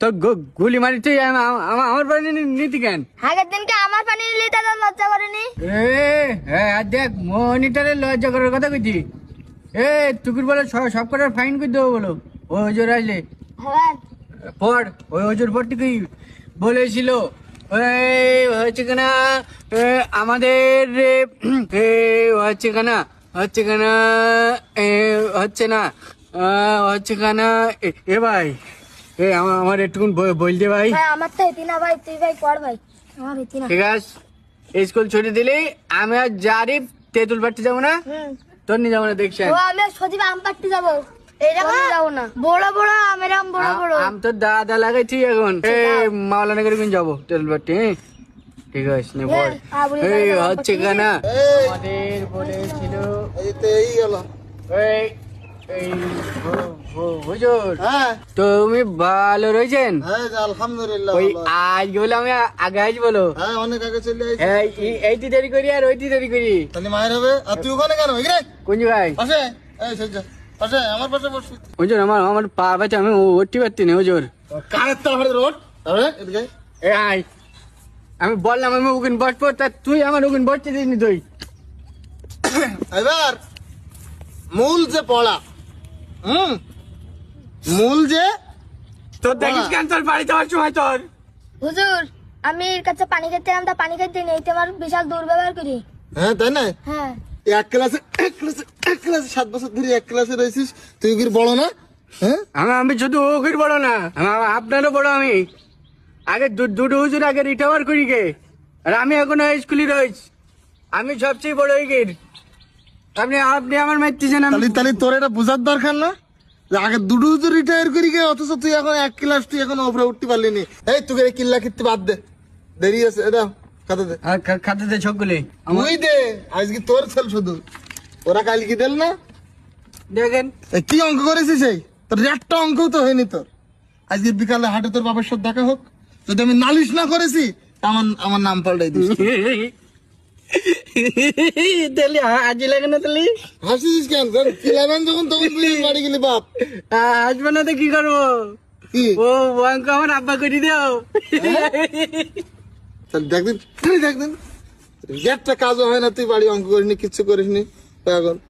তো গুলি মারি তুই আমার পানি নীতি কেন? আগের দিনকে আমার পানি নিতে তো লজ্জা করেনি। দেখ মনিটরে লজ্জা করার কথা কইছি। তুকুর বলে সব কটার ফাইন করে দেবো বলো। ওই ওজোর আসলে হ্যাঁ পড়, ওই ওজোর পড়তে কি বলেছিল হচ্ছে কেনা আমাদের হচ্ছে কেনা হচ্ছে কেনা হচ্ছে না হচ্ছে কেনা এ ভাই আমার একটুকুন বলতে ভাই। ভাই আমার তো হেতি না ভাই, তুই ভাই পড় ভাই, আমার হেতি না। ঠিক আছে, স্কুল ছুটি দিলি আমি আর জারিফ তেঁতুল পাড়তে যাবো না, তোর নিয়ে যাবো না দেখছেন। আমি সজীব আম পাড়তে যাবো, এইরকম যাবো না। বড় বড় আমের আম বড় বড় আম তো দাদা লাগাইছি এখন। মাওলানা করে যাবো তেঁতুল পাড়তে। ঠিক আছে নে বল। হচ্ছে কেনা আমাদের বলেছিল হুজুর তুমি ভালো রয়েছেন? আলহামদুলিল্লাহ। ওই আজ বলে আমি আগে আজ বলো অনেক আগে চলে এইটি দেরি করি আর ওইটি দেরি করি তাহলে মায়ের হবে। আর তুই ওখানে কেন? কোন জায়গায়? পাশে পাশে আমার পাশে বসবি। হুজুর আমার পা ব্যথা, আমি উঠতে পারছি না হুজুর। কারের তারপরে রোড তারপরে এদিকে আয় আমি বললাম আমি ওখানে বসবো, তা তুই আমার ওখানে বসতে দিসনি তুই। এবার মূল যে পড়া মূল যে তোর দেখিস কেন তোর বাড়ি যাওয়ার সময় তোর। হুজুর আমি এর কাছে পানি খেতে এলাম, তা পানি খেতে নেই, তোমার বিশাল দুর্ব্যবহার করি। হ্যাঁ তাই না? হ্যাঁ এক ক্লাসে 7 বছর ধরে এক ক্লাসে রয়েছিস, তুই কি বড় না? হ্যাঁ আমি শুধু ওকে বড় না, আপনারও বড়। আমি আগে দুটো হুজুর আগে রিটাওয়ার করি গে, আর আমি এখনো স্কুলে রয়েছি। আমি সবচেয়ে বড় হয়ে গেছি। আপনি আমার মারতেছেন। তাহলে তোর এটা বোঝার দরকার না যে আগে দুটো হুজুর রিটায়ার করি গে, অথচ তুই এখন এক ক্লাস, তুই এখন উপরে উঠতে পারলি নি। এই তোকে কিল্লা খিত্তি বাদ দে, দেরি আছে। এটা খাতে দে, খাতে দে সবগুলি তুই দে। আজকে তোর ছেল শুধু, ওরা কাল কি দিল না? দেখেন কি অঙ্ক করেছিস? এই তোর একটা অঙ্কও তো হয়নি তোর। আজকে বিকালে হাটে তোর বাবার সাথে দেখা হোক, যদি আমি নালিশ না করেছি আমার নাম পাল্টাই দিস। তাহলে হাজি লাগে না? তাহলে হাসিস কেন? খেলাবেন যখন তখন বাড়ি গেলি বাপ। আসবে না তো কি করবো? কি ও অঙ্ক আমার আব্বা করে দাও। দেখদিন একটা কাজও হয় না, তুই বাড়ি অঙ্ক করিসনি, কিচ্ছু করিসনি এখন।